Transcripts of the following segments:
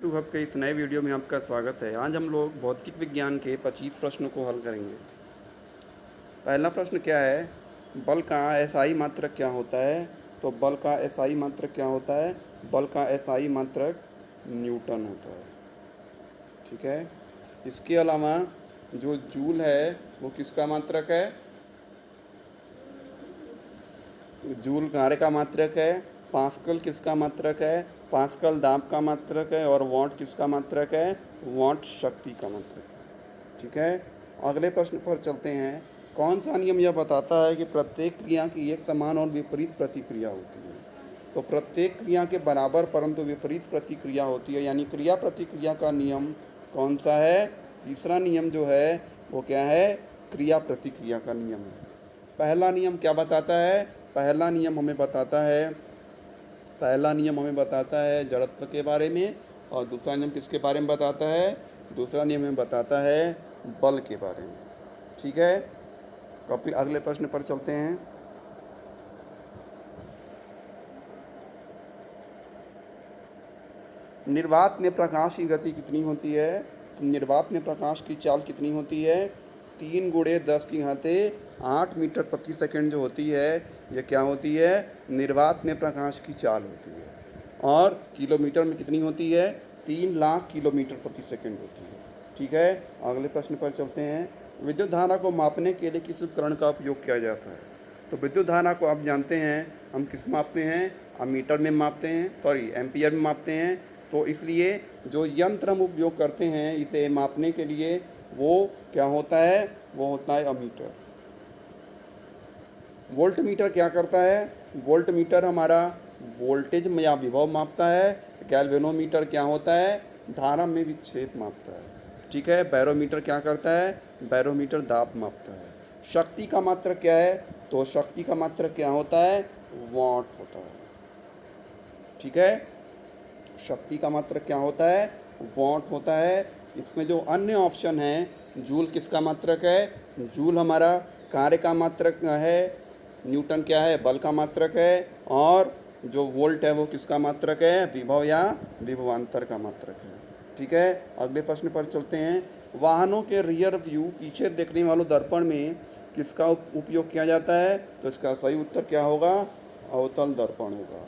To hub के इस नए वीडियो में आपका स्वागत है। आज हम लोग भौतिक विज्ञान के 25 प्रश्नों को हल करेंगे। पहला प्रश्न क्या है, बल का एसआई मात्रक क्या होता है? तो बल का एसआई मात्रक क्या होता है? बल का एसआई मात्रक न्यूटन होता है। ठीक है। इसके अलावा जो जूल है वो किसका मात्रक है? जूल कार्य का मात्रक है। पास्कल किसका मात्रक है? पास्कल दाब का मात्रक है। और वॉट किसका मात्रक है? वॉट शक्ति का मात्रक है। ठीक है। अगले प्रश्न पर चलते हैं। कौन सा नियम यह बताता है कि प्रत्येक क्रिया की एक समान और विपरीत प्रतिक्रिया होती है? तो प्रत्येक क्रिया के बराबर परंतु विपरीत प्रतिक्रिया होती है, यानी क्रिया प्रतिक्रिया का नियम कौन सा है? तीसरा नियम जो है वो क्या है? क्रिया प्रतिक्रिया का नियम है। पहला नियम क्या बताता है? पहला नियम हमें बताता है जड़त्व के बारे में। और दूसरा नियम किसके बारे में बताता है? दूसरा नियम हमें बताता है बल के बारे में। ठीक है। कपिल अगले प्रश्न पर चलते हैं। निर्वात में प्रकाश की गति कितनी होती है? निर्वात में प्रकाश की चाल कितनी होती है? 3 × 10⁸ मीटर प्रति सेकंड जो होती है, ये क्या होती है? निर्वात में प्रकाश की चाल होती है। और किलोमीटर में कितनी होती है? 3 लाख किलोमीटर प्रति सेकंड होती है। ठीक है। अगले प्रश्न पर चलते हैं। विद्युत धारा को मापने के लिए किस उपकरण का उपयोग किया जाता है? तो विद्युत धारा को आप जानते हैं हम किस मापते हैं? अमीटर में मापते हैं, सॉरी एम्पियर में मापते हैं। तो इसलिए जो यंत्र हम उपयोग करते हैं इसे मापने के लिए वो क्या होता है? वो होता है अमीटर। वोल्ट मीटर क्या करता है? वोल्ट मीटर हमारा वोल्टेज या विभव मापता है। गैल्वेनोमीटर क्या होता है? धारा में विक्षेप मापता है। ठीक है। बैरोमीटर क्या करता है? बैरोमीटर दाब मापता है। शक्ति का मात्रक क्या है? तो शक्ति का मात्रक क्या होता है? वॉट होता है। ठीक है। शक्ति का मात्रक क्या होता है? वॉट होता है। इसमें जो अन्य ऑप्शन है, जूल किसका मात्रक है? जूल हमारा कार्य का मात्रक है। न्यूटन क्या है? बल का मात्रक है। और जो वोल्ट है वो किसका मात्रक है? विभव या विभवांतर का मात्रक है। ठीक है। अगले प्रश्न पर चलते हैं। वाहनों के रियर व्यू, पीछे देखने वालों दर्पण में किसका उपयोग किया जाता है? तो इसका सही उत्तर क्या होगा? अवतल दर्पण होगा।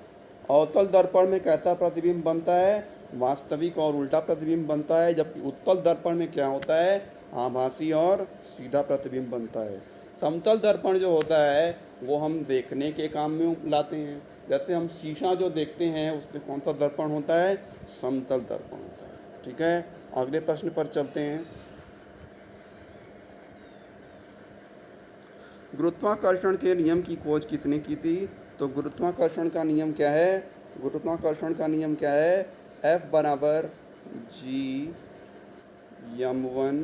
अवतल दर्पण में कैसा प्रतिबिंब बनता है? वास्तविक और उल्टा प्रतिबिंब बनता है। जबकि उत्तल दर्पण में क्या होता है? आभासी और सीधा प्रतिबिंब बनता है। समतल दर्पण जो होता है वो हम देखने के काम में लाते हैं। जैसे हम शीशा जो देखते हैं उसमें कौन सा दर्पण होता है? समतल दर्पण होता है। ठीक है। अगले प्रश्न पर चलते हैं। गुरुत्वाकर्षण के नियम की खोज किसने की थी? तो गुरुत्वाकर्षण का नियम क्या है? गुरुत्वाकर्षण का नियम क्या है? F बराबर G m1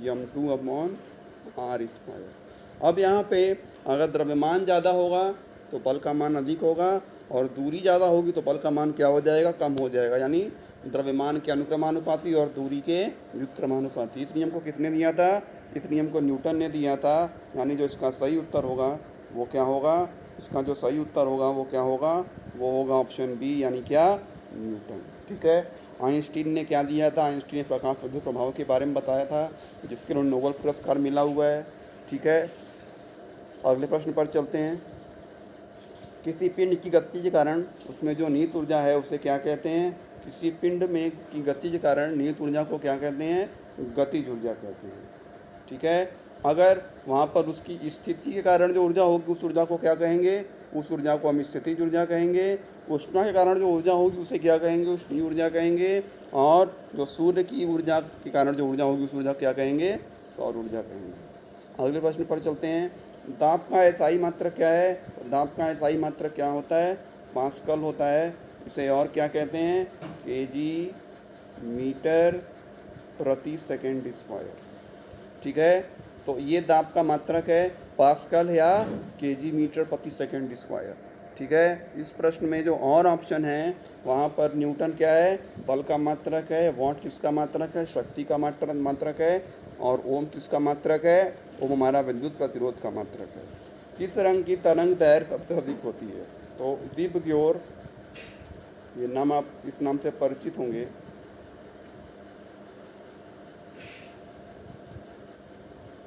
m2 upon r²। अब यहाँ पे अगर द्रव्यमान ज़्यादा होगा तो बल का मान अधिक होगा, और दूरी ज़्यादा होगी तो बल का मान क्या हो जाएगा? कम हो जाएगा। यानी द्रव्यमान के अनुक्रमानुपाती और दूरी के व्युत्क्रमानुपाती। इस नियम को किसने दिया था? इस नियम को न्यूटन ने दिया था। यानी जो इसका सही उत्तर होगा वो क्या होगा? इसका जो सही उत्तर होगा वो क्या होगा? वो होगा ऑप्शन बी, यानी क्या? न्यूटन। ठीक है। आइंस्टीन ने क्या दिया था? आइंस्टीन ने प्रकाश विद्युत प्रभाव के बारे में बताया था, जिसके लिए नोबेल पुरस्कार मिला हुआ है। ठीक है। अगले प्रश्न पर चलते हैं। किसी पिंड की गति के कारण उसमें जो निहित ऊर्जा है उसे क्या कहते हैं? किसी पिंड में की गति के कारण निहित ऊर्जा को क्या कहते हैं? गतिज ऊर्जा कहते हैं। ठीक है। अगर वहाँ पर उसकी स्थिति के कारण जो ऊर्जा होगी उस ऊर्जा को क्या कहेंगे? उस ऊर्जा को हम स्थितिज ऊर्जा कहेंगे। ऊष्मा के कारण जो ऊर्जा होगी उसे क्या कहेंगे? उष्मीय ऊर्जा कहेंगे। और जो सूर्य की ऊर्जा के कारण जो ऊर्जा होगी उस ऊर्जा क्या कहेंगे? सौर ऊर्जा कहेंगे। अगले प्रश्न पर चलते हैं। दाब का एसआई मात्रक क्या है? तो दाब का एसआई मात्रक क्या होता है? पास्कल होता है। इसे और क्या कहते हैं? केजी मीटर प्रति सेकंड स्क्वायर। ठीक है। तो ये दाब का मात्रक है, पास्कल या केजी मीटर प्रति सेकंड स्क्वायर। ठीक है। इस प्रश्न में जो और ऑप्शन है वहाँ पर न्यूटन क्या है? बल का मात्रक है। वॉट किसका मात्रक है? शक्ति का मात्रक है। और ओम किसका मात्रक है? ओम हमारा विद्युत प्रतिरोध का मात्रक है। किस रंग की तरंग दैर्घ्य सबसे अधिक होती है? तो दीप्त की ओर ये नाम आप इस नाम से परिचित होंगे।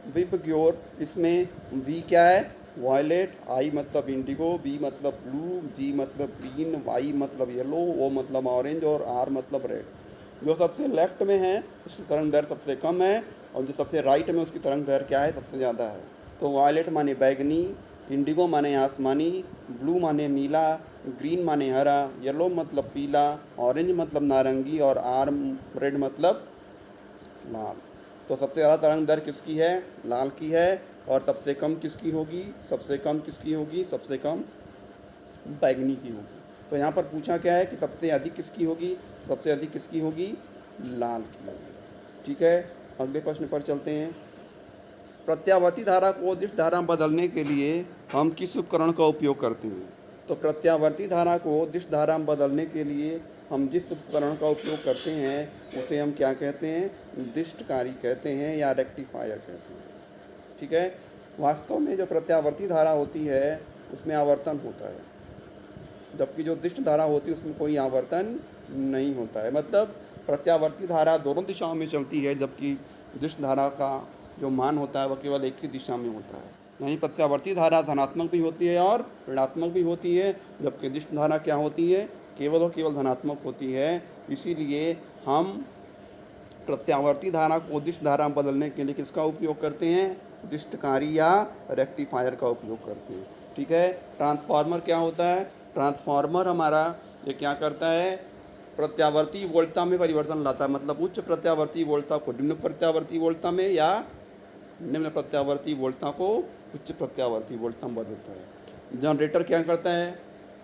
विबग्योर, इसमें वी क्या है, वायलेट, आई मतलब इंडिगो, बी मतलब ब्लू, जी मतलब ग्रीन, वाई मतलब येलो, ओ मतलब ऑरेंज और आर मतलब रेड। जो सबसे लेफ्ट में है उसकी तरंग दैर्घ्य सबसे कम है और जो सबसे राइट में उसकी तरंग दैर्घ्य क्या है, सबसे ज़्यादा है। तो वायलेट माने बैगनी, इंडिगो माने आसमानी, ब्लू माने नीला, ग्रीन माने हरा, येलो मतलब पीला, ऑरेंज मतलब नारंगी और आर रेड मतलब लाल। तो सबसे ज़्यादा तरंग दर किसकी है, लाल की है। और सबसे कम किसकी होगी, सबसे कम किसकी होगी, सबसे कम बैगनी की होगी। तो यहाँ पर पूछा क्या है कि सबसे अधिक किसकी होगी, सबसे अधिक किसकी होगी, लाल की होगी। ठीक है, अगले प्रश्न पर चलते हैं। प्रत्यावर्ती धारा को दिश धारा में बदलने के लिए हम किस उपकरण का उपयोग करते हैं। तो प्रत्यावर्ती धारा को दिश धारा में बदलने के लिए हम जिस उपकरण का उपयोग करते हैं उसे हम क्या कहते हैं, दिष्टकारी कहते हैं या रेक्टिफायर कहते हैं। ठीक है, वास्तव में जो प्रत्यावर्ती धारा होती है उसमें आवर्तन होता है, जबकि जो दिष्ट धारा होती है उसमें कोई आवर्तन नहीं होता है। मतलब प्रत्यावर्ती धारा दोनों दिशाओं में चलती है, जबकि दिष्ट धारा का जो मान होता है वह केवल एक ही दिशा में होता है। यानी प्रत्यावर्ती धारा धनात्मक भी होती है और ऋणात्मक भी होती है, जबकि दिष्ट धारा क्या होती है, केवल और केवल धनात्मक होती है। इसीलिए हम प्रत्यावर्ती धारा को दिष्ट धारा में बदलने के लिए किसका उपयोग करते हैं, दिष्टकारी या रेक्टिफायर का उपयोग करते हैं। ठीक है, ट्रांसफार्मर क्या होता है, ट्रांसफार्मर हमारा ये क्या करता है, प्रत्यावर्ती वोल्टता में परिवर्तन लाता है। मतलब उच्च प्रत्यावर्ती वोल्टता को निम्न प्रत्यावर्ती वोल्टता में या निम्न प्रत्यावर्ती वोल्टता को उच्च प्रत्यावर्ती वोल्टता में बदलता है। जनरेटर क्या करता है,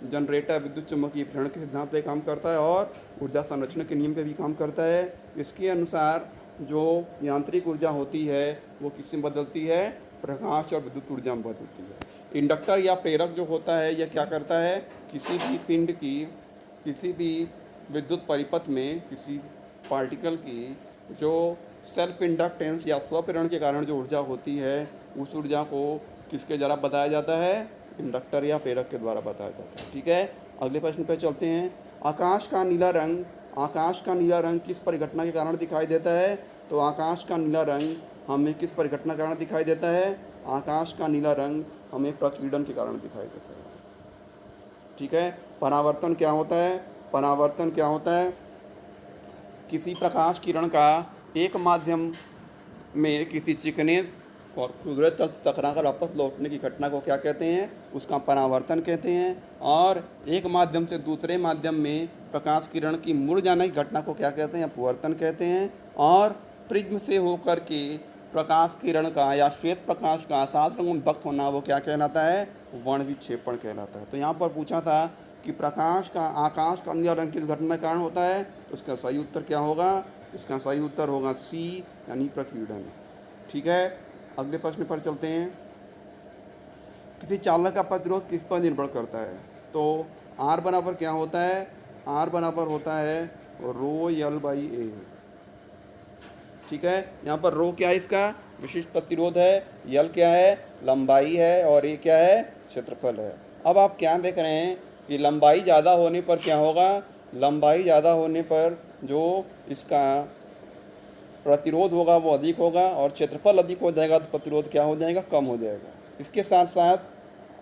जनरेटर विद्युत चुम्बकीय प्रेरण के सिद्धांत पे काम करता है और ऊर्जा संरक्षण के नियम पे भी काम करता है। इसके अनुसार जो यांत्रिक ऊर्जा होती है वो किसमें बदलती है, प्रकाश और विद्युत ऊर्जा में बदलती है। इंडक्टर या प्रेरक जो होता है यह क्या करता है, किसी भी पिंड की किसी भी विद्युत परिपथ में किसी पार्टिकल की जो सेल्फ इंडक्टेंस या स्वप्रेरण के कारण जो ऊर्जा होती है उस ऊर्जा को किसके द्वारा बताया जाता है, इंडक्टर या प्रेरक के द्वारा बताया जाता है। ठीक है, अगले प्रश्न पर चलते हैं। आकाश का नीला रंग, आकाश का नीला रंग किस परिघटना के कारण दिखाई देता है। तो आकाश का नीला रंग हमें किस परिघटना के कारण दिखाई देता है, आकाश का नीला रंग हमें प्रकीर्णन के कारण दिखाई देता है। ठीक है, परावर्तन क्या होता है, परावर्तन क्या होता है, किसी प्रकाश किरण का एक माध्यम में किसी चिकने और खुरदरे तल टकरा कर वापस लौटने की घटना को क्या कहते हैं, उसका परावर्तन कहते हैं। और एक माध्यम से दूसरे माध्यम में प्रकाश किरण की मुड़ जाने की घटना को क्या कहते हैं, अपवर्तन कहते हैं। और प्रिज्म से होकर के प्रकाश किरण का या श्वेत प्रकाश का 7 रंगों में विभक्त होना वो क्या कहलाता है, वर्णविक्षेपण कहलाता है। तो यहाँ पर पूछा था कि प्रकाश का आकाश का नीला रंग किस घटना के कारण होता है, तो इसका सही उत्तर क्या होगा, इसका सही उत्तर होगा सी यानी प्रकीर्णन। ठीक है, अगले प्रश्न पर चलते हैं। किसी चालक का प्रतिरोध किस पर निर्भर करता है। तो आर बराबर क्या होता है, आर बराबर होता है रो यल बाई ए। ठीक है, यहाँ पर रो क्या है, इसका विशिष्ट प्रतिरोध है, यल क्या है, लंबाई है और ए क्या है, क्षेत्रफल है। अब आप क्या देख रहे हैं कि लंबाई ज़्यादा होने पर क्या होगा, लंबाई ज़्यादा होने पर जो इसका प्रतिरोध होगा वो अधिक होगा और क्षेत्रफल अधिक हो जाएगा तो प्रतिरोध क्या हो जाएगा, कम हो जाएगा। इसके साथ साथ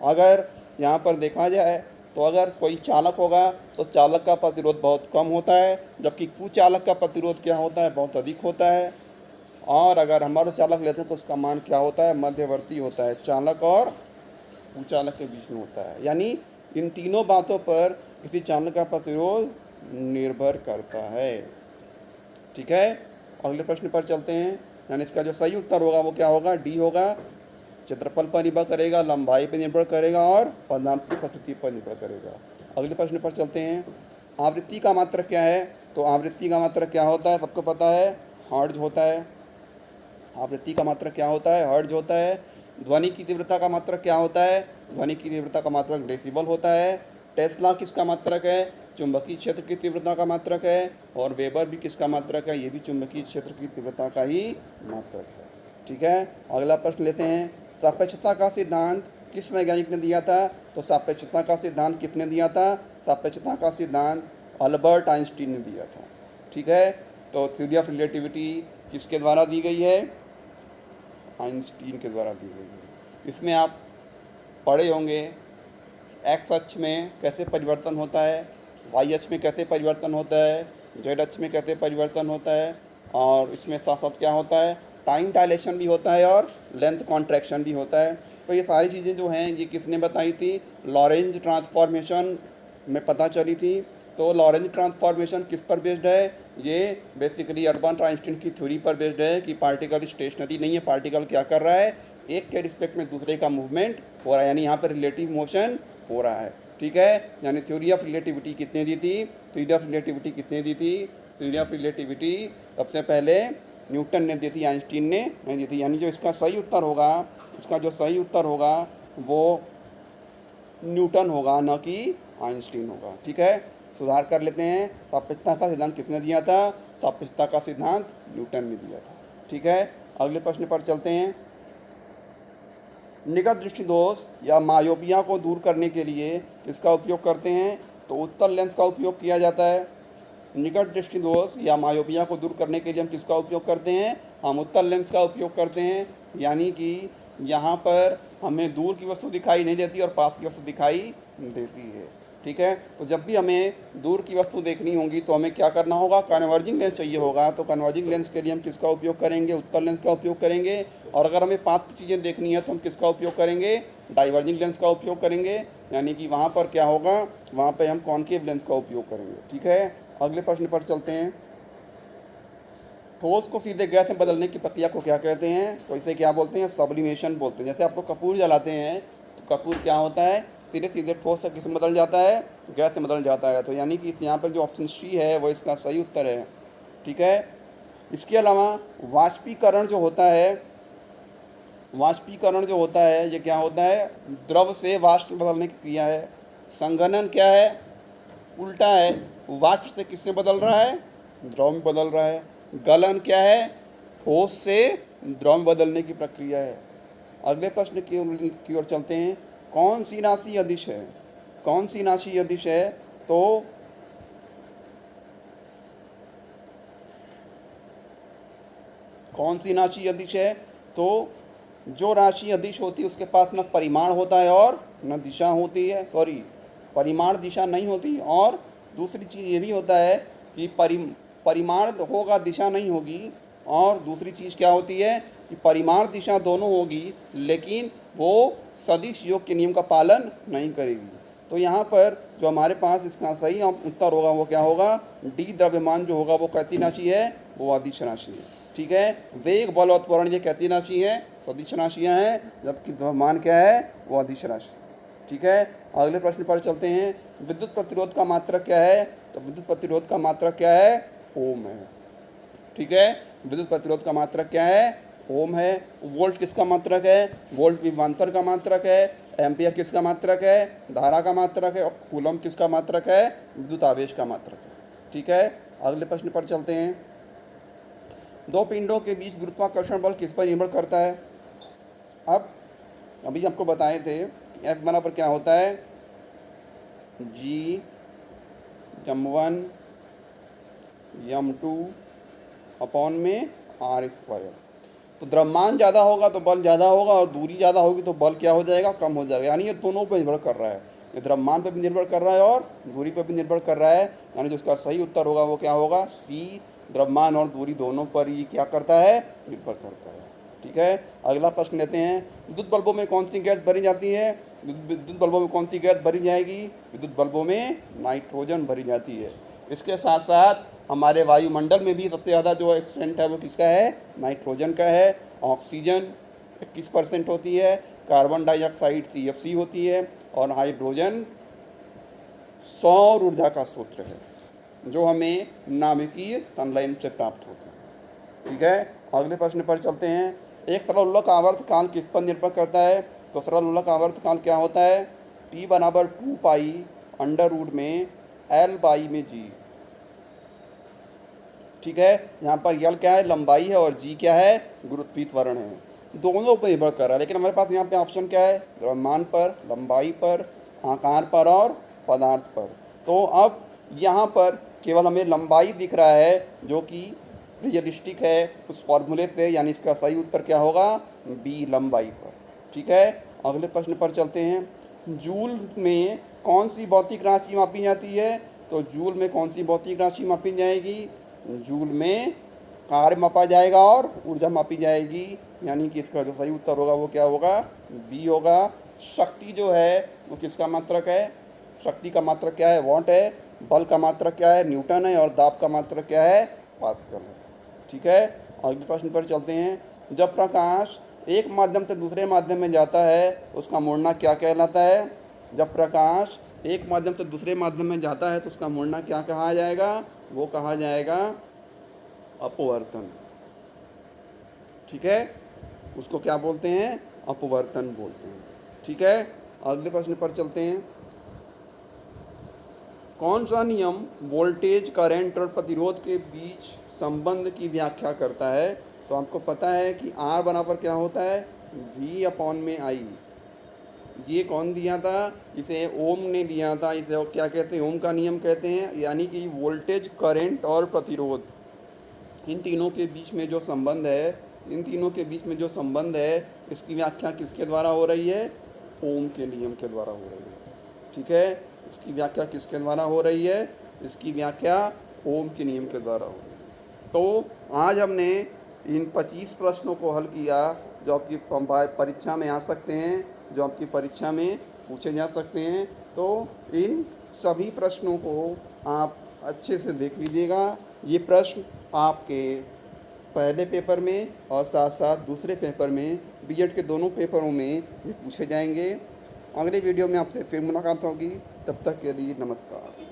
अगर यहाँ पर देखा जाए तो अगर कोई चालक होगा तो चालक का प्रतिरोध बहुत कम होता है, जबकि कुचालक का प्रतिरोध क्या होता है, बहुत अधिक होता है। और अगर हमारा चालक लेते हैं तो उसका मान क्या होता है, मध्यवर्ती होता है, चालक और कुचालक के बीच में होता है। यानी इन तीनों बातों पर किसी चालक का प्रतिरोध निर्भर करता है। ठीक है, अगले प्रश्न पर चलते हैं। यानी इसका जो सही उत्तर होगा वो क्या होगा, डी होगा। क्षेत्रफल पर निर्भर करेगा, लंबाई पर निर्भर करेगा और पदार्थ की प्रकृति पर निर्भर करेगा। अगले प्रश्न पर चलते हैं। आवृत्ति का मात्रक क्या है। तो आवृत्ति का मात्रक क्या होता है, सबको पता है, हर्ट्ज होता है। आवृत्ति का मात्रक क्या होता है, हर्ट्ज होता है। ध्वनि की तीव्रता का मात्रक क्या होता है, ध्वनि की तीव्रता का मात्रक डेसिबल होता है। टेस्ला किसका मात्रक है, चुंबकीय क्षेत्र की तीव्रता का मात्रक है। और वेबर भी किसका मात्रक है, ये भी चुंबकीय क्षेत्र की तीव्रता का ही मात्रक है। ठीक है, अगला प्रश्न लेते हैं। सापेक्षता का सिद्धांत किस वैज्ञानिक ने दिया था। तो सापेक्षता का सिद्धांत किसने दिया था, सापेक्षता का सिद्धांत अल्बर्ट आइंस्टीन ने दिया था। ठीक है, तो थ्योरी ऑफ रिलेटिविटी किसके द्वारा दी गई है? आइंस्टीन के द्वारा दी गई है। इसमें आप पढ़े होंगे एक्स अक्ष में कैसे परिवर्तन होता है, वाई अक्ष में कैसे परिवर्तन होता है, जेड अक्ष में कैसे परिवर्तन होता है, और इसमें साथ साथ क्या होता है, टाइम डायलेशन भी होता है और लेंथ कॉन्ट्रैक्शन भी होता है। तो ये सारी चीज़ें जो हैं ये किसने बताई थी? लॉरेंज ट्रांसफॉर्मेशन में पता चली थी। तो लॉरेंज ट्रांसफॉर्मेशन किस पर बेस्ड है? ये बेसिकली अल्बर्ट आइंस्टीन की थ्योरी पर बेस्ड है कि पार्टिकल स्टेशनरी नहीं है, पार्टिकल क्या कर रहा है, एक के रिस्पेक्ट में दूसरे का मूवमेंट हो रहा है, यानी यहाँ पर रिलेटिव मोशन हो रहा है। ठीक है, यानी थ्योरी ऑफ रिलेटिविटी कितने दी थी? थ्योरी ऑफ रिलेटिविटी कितने दी थी? थ्योरी ऑफ रिलेटिविटी सबसे पहले न्यूटन ने दी थी, आइंस्टीन ने नहीं दी थी। यानी जो इसका सही उत्तर होगा, इसका जो सही उत्तर होगा वो न्यूटन होगा, न कि आइंस्टीन होगा। ठीक है, सुधार कर लेते हैं। सापेक्षता का सिद्धांत किसने दिया था? सापेक्षता का सिद्धांत न्यूटन ने दिया था। ठीक है, अगले प्रश्न पर चलते हैं। निकट दृष्टि दोष या मायोपिया को दूर करने के लिए किसका उपयोग करते हैं? तो उत्तल लेंस का उपयोग किया जाता है। निकट दृष्टि दोष या मायोपिया को दूर करने के लिए हम किसका उपयोग करते हैं? हम उत्तल लेंस का उपयोग करते हैं। यानी कि यहाँ पर हमें दूर की वस्तु दिखाई नहीं देती और पास की वस्तु दिखाई देती है। ठीक है, तो जब भी हमें दूर की वस्तु देखनी होगी तो हमें क्या करना होगा? कन्वर्जिंग लेंस चाहिए होगा। तो कन्वर्जिंग लेंस के लिए हम किसका उपयोग करेंगे? उत्तल लेंस का उपयोग करेंगे। और अगर हमें पास की चीज़ें देखनी है तो हम किसका उपयोग करेंगे? डाइवर्जिंग लेंस का उपयोग करेंगे। यानी कि वहाँ पर क्या होगा? वहाँ पर हम कॉनकेव लेंस का उपयोग करेंगे। ठीक है, अगले प्रश्न पर चलते हैं। ठोस को सीधे गैस में बदलने की प्रक्रिया को क्या कहते हैं? तो इसे क्या बोलते हैं? सब्लिमेशन बोलते हैं। जैसे आप लोग कपूर जलाते हैं तो कपूर क्या होता है? सीधे सीधे ठोस से किस में बदल जाता है? गैस में बदल जाता है। तो यानी कि यहाँ पर जो ऑप्शन सी है वो इसका सही उत्तर है। ठीक है, इसके अलावा वाष्पीकरण जो होता है, वाष्पीकरण जो होता है ये क्या होता है? द्रव से वाष्प में बदलने की क्रिया है। संघनन क्या है? उल्टा है, वाष्प से किससे बदल रहा है? द्रव में बदल रहा है। गलन क्या है? ठोस से द्रव में बदलने की प्रक्रिया है। अगले प्रश्न की ओर चलते हैं। कौन सी राशि अदिश है? कौन सी राशि अदिश है? तो कौन सी राशि अदिश है? तो जो राशि अदिश होती है उसके पास न परिमाण होता है और न दिशा होती है। सॉरी, परिमाण दिशा नहीं होती। और दूसरी चीज़ ये भी होता है कि परिमाण होगा, दिशा नहीं होगी। और दूसरी चीज़ क्या होती है कि परिमाण दिशा दोनों होगी लेकिन वो सदिश योग के नियम का पालन नहीं करेगी। तो यहाँ पर जो हमारे पास इसका सही उत्तर होगा वो क्या होगा? डी द्रव्यमान जो होगा वो कैसी राशि है? वो अदिश राशि है। ठीक है, वेग बल और त्वरण ये कैसी राशि है? सदिश राशियाँ हैं, जबकि द्रव्यमान क्या है? वो अदिश राशि। ठीक है, अगले प्रश्न पर चलते हैं। विद्युत प्रतिरोध का मात्रक क्या है? तो विद्युत प्रतिरोध का मात्रक क्या है? ओम है। ठीक है, विद्युत प्रतिरोध का मात्रक क्या है? ओम है। वोल्ट किसका मात्रक है? वोल्ट विभवांतर का मात्रक है। एम्पियर किसका मात्रक है? धारा का मात्रक है। और कूलम किसका मात्रक है? विद्युत आवेश का मात्रक है। ठीक है, अगले प्रश्न पर चलते हैं। दो पिंडों के बीच गुरुत्वाकर्षण बल किस पर निर्भर करता है? अब अभी आपको बताए थे एफ बराबर क्या होता है? जी m1 m2 अपॉन में r²। तो द्रव्यमान ज़्यादा होगा तो बल ज़्यादा होगा और दूरी ज़्यादा होगी तो बल क्या हो जाएगा? कम हो जाएगा। यानी ये दोनों पर निर्भर कर रहा है, ये द्रव्यमान पर भी निर्भर कर रहा है और दूरी पर भी निर्भर कर रहा है। यानी जिसका सही उत्तर होगा वो क्या होगा? सी, द्रव्यमान और दूरी दोनों पर ही क्या करता है? निर्भर करता है। ठीक है, अगला प्रश्न लेते हैं। विद्युत बल्बों में कौन सी गैस भरी जाती है? विद्युत बल्बों में कौन सी गैस भरी जाएगी? विद्युत बल्बों में नाइट्रोजन भरी जाती है। इसके साथ साथ हमारे वायुमंडल में भी सबसे ज़्यादा जो एक्सटेंट है वो किसका है? नाइट्रोजन का है। ऑक्सीजन 21% होती है, कार्बन डाइऑक्साइड CFC होती है और हाइड्रोजन सौर ऊर्जा का स्रोत है जो हमें नाभिकीय संलयन से प्राप्त होती है। ठीक है, अगले प्रश्न पर चलते हैं। एक सरलोलक आवर्त काल किस पर निर्भर करता है? तो सरलोलक आवर्त काल क्या होता है? T बराबर 2π में L में G। ठीक है, यहाँ पर L क्या है? लंबाई है और G क्या है? गुरुत्वीय त्वरण है। दोनों पर निर्भर कर रहा है, लेकिन हमारे पास यहाँ पे ऑप्शन क्या है? द्रव्यमान पर, लंबाई पर, आकार पर और पदार्थ पर। तो अब यहाँ पर केवल हमें लंबाई दिख रहा है जो कि रियलिस्टिक है उस फॉर्मूले से, यानी इसका सही उत्तर क्या होगा, बी लंबाई पर। ठीक है, अगले प्रश्न पर चलते हैं। जूल में कौन सी भौतिक राशि मापी जाती है? तो जूल में कौन सी भौतिक राशि मापी जाएगी? जूल में कार्य मापा जाएगा और ऊर्जा मापी जाएगी, यानी कि इसका जो सही उत्तर होगा वो क्या होगा, बी होगा। शक्ति जो है वो किसका मात्रक है? शक्ति का मात्रक क्या है, वॉट है। बल का मात्रक क्या है, न्यूटन है। और दाब का मात्रक क्या है, पास्कल है। ठीक है, अगले प्रश्न पर चलते हैं। जब प्रकाश एक माध्यम से दूसरे माध्यम में जाता है उसका मुड़ना क्या कहलाता है? जब प्रकाश एक माध्यम से दूसरे माध्यम में जाता है तो उसका मुड़ना क्या कहा जाएगा? वो कहा जाएगा अपवर्तन। ठीक है, उसको क्या बोलते हैं, अपवर्तन बोलते हैं। ठीक है, अगले प्रश्न पर चलते हैं। कौन सा नियम वोल्टेज, करंट और प्रतिरोध के बीच संबंध की व्याख्या करता है? तो आपको पता है कि R बराबर क्या होता है, V अपॉन में I। ये कौन दिया था? इसे ओम ने दिया था। इसे क्या कहते हैं, ओम का नियम कहते हैं। यानी कि वोल्टेज, करंट और प्रतिरोध, इन तीनों के बीच में जो संबंध है, इसकी व्याख्या किसके द्वारा हो रही है? ओम के नियम के द्वारा हो रही है। ठीक है, इसकी व्याख्या किसके द्वारा हो रही है? इसकी व्याख्या ओम के नियम के द्वारा हो रही है। तो आज हमने इन 25 प्रश्नों को हल किया जो आपकी परीक्षा में आ सकते हैं, जो आपकी परीक्षा में पूछे जा सकते हैं। तो इन सभी प्रश्नों को आप अच्छे से देख लीजिएगा। ये प्रश्न आपके पहले पेपर में और साथ साथ दूसरे पेपर में, बीएड के दोनों पेपरों में ये पूछे जाएंगे। अगले वीडियो में आपसे फिर मुलाकात होगी, तब तक के लिए नमस्कार।